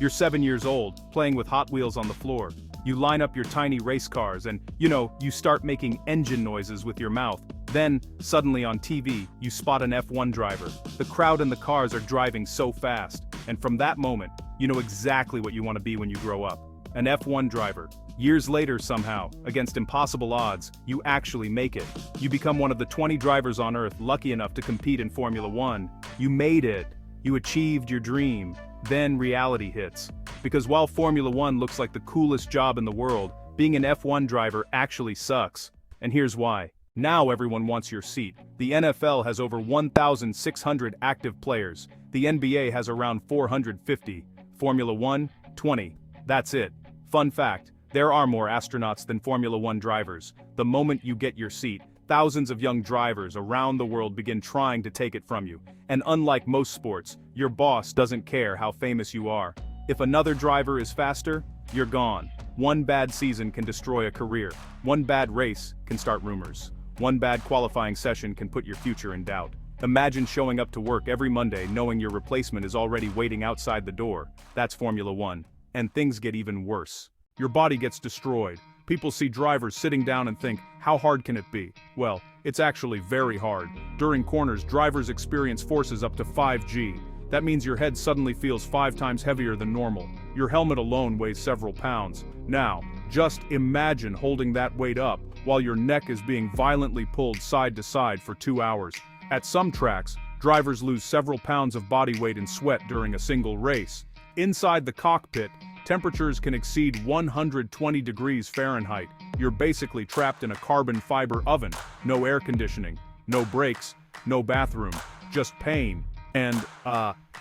You're 7 years old, playing with Hot Wheels on the floor. You line up your tiny race cars and, you start making engine noises with your mouth. Then, suddenly on TV, you spot an F1 driver. The crowd and the cars are driving so fast. And from that moment, you know exactly what you want to be when you grow up. An F1 driver. Years later somehow, against impossible odds, you actually make it. You become one of the 20 drivers on Earth lucky enough to compete in Formula One. You made it. You achieved your dream. Then reality hits. Because while Formula One looks like the coolest job in the world, being an F1 driver actually sucks. And here's why. Now everyone wants your seat. The NFL has over 1,600 active players. The NBA has around 450. Formula One, 20. That's it. Fun fact, there are more astronauts than Formula One drivers. The moment you get your seat, thousands of young drivers around the world begin trying to take it from you. And unlike most sports, your boss doesn't care how famous you are. If another driver is faster, you're gone. One bad season can destroy a career. One bad race can start rumors. One bad qualifying session can put your future in doubt. Imagine showing up to work every Monday knowing your replacement is already waiting outside the door. That's Formula One. And things get even worse. Your body gets destroyed. People see drivers sitting down and think, how hard can it be? Well, it's actually very hard. During corners, drivers experience forces up to 5G. That means your head suddenly feels 5 times heavier than normal. Your helmet alone weighs several pounds. Now, just imagine holding that weight up while your neck is being violently pulled side to side for 2 hours. At some tracks, drivers lose several pounds of body weight in sweat during a single race. Inside the cockpit, temperatures can exceed 120 degrees Fahrenheit. You're basically trapped in a carbon fiber oven. No air conditioning, no brakes, no bathroom, just pain. And,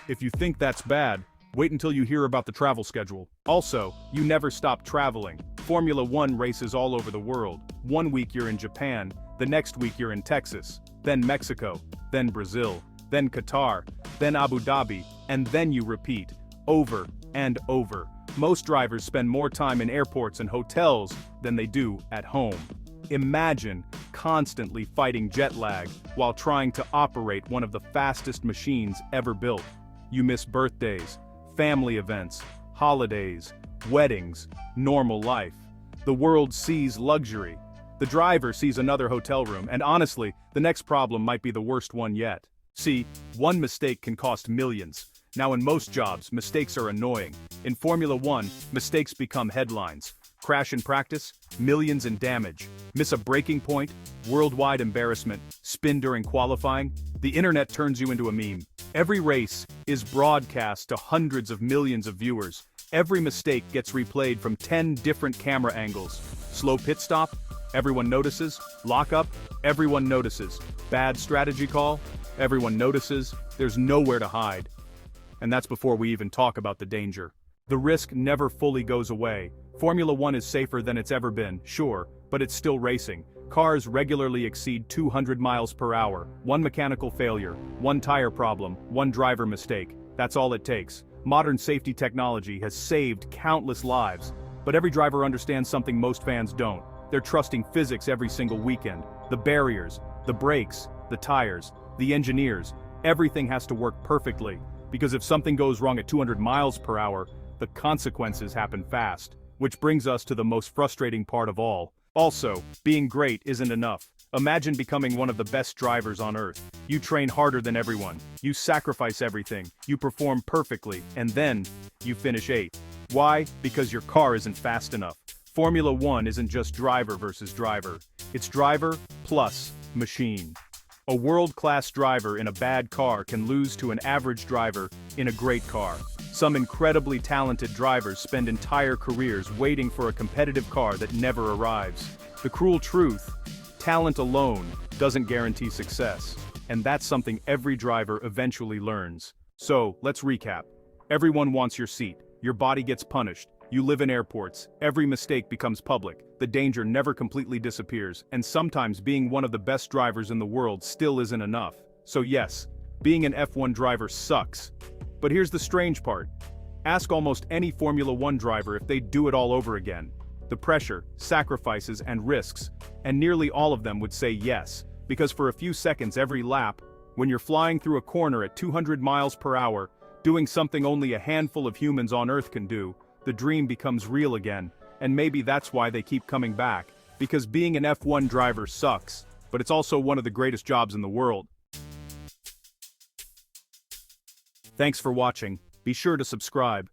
if you think that's bad, wait until you hear about the travel schedule. Also, you never stop traveling. Formula One races all over the world. One week you're in Japan, the next week you're in Texas, then Mexico, then Brazil, then Qatar, then Abu Dhabi, and then you repeat, over and over. Most drivers spend more time in airports and hotels than they do at home. Imagine constantly fighting jet lag while trying to operate one of the fastest machines ever built. You miss birthdays, family events, holidays, weddings, normal life. The world sees luxury. The driver sees another hotel room, and honestly, the next problem might be the worst one yet. See, one mistake can cost millions. Now in most jobs, mistakes are annoying. In Formula One, mistakes become headlines. Crash in practice, millions in damage. Miss a breaking point, worldwide embarrassment. Spin during qualifying, the internet turns you into a meme. Every race is broadcast to hundreds of millions of viewers. Every mistake gets replayed from 10 different camera angles. Slow pit stop, everyone notices. Lockup, everyone notices. Bad strategy call, everyone notices. There's nowhere to hide. And that's before we even talk about the danger. The risk never fully goes away. Formula One is safer than it's ever been, sure, but it's still racing. Cars regularly exceed 200 miles per hour. One mechanical failure, one tire problem, one driver mistake. That's all it takes. Modern safety technology has saved countless lives. But every driver understands something most fans don't. They're trusting physics every single weekend. The barriers, the brakes, the tires, the engineers, everything has to work perfectly. Because if something goes wrong at 200 miles per hour, the consequences happen fast. Which brings us to the most frustrating part of all. Also, being great isn't enough. Imagine becoming one of the best drivers on Earth. You train harder than everyone. You sacrifice everything. You perform perfectly. And then, you finish 8th. Why? Because your car isn't fast enough. Formula One isn't just driver versus driver. It's driver plus machine. A world-class driver in a bad car can lose to an average driver in a great car. Some incredibly talented drivers spend entire careers waiting for a competitive car that never arrives. The cruel truth, talent alone doesn't guarantee success. And that's something every driver eventually learns. So, let's recap. Everyone wants your seat. Your body gets punished. You live in airports. Every mistake becomes public. The danger never completely disappears. And sometimes being one of the best drivers in the world still isn't enough. So yes, being an F1 driver sucks. But here's the strange part. Ask almost any Formula One driver if they'd do it all over again. The pressure, sacrifices, and risks, and nearly all of them would say yes, because for a few seconds every lap, when you're flying through a corner at 200 miles per hour, Doing something only a handful of humans on Earth can do, the dream becomes real again, and maybe that's why they keep coming back, because being an F1 driver sucks, but it's also one of the greatest jobs in the world. Thanks for watching. Be sure to subscribe.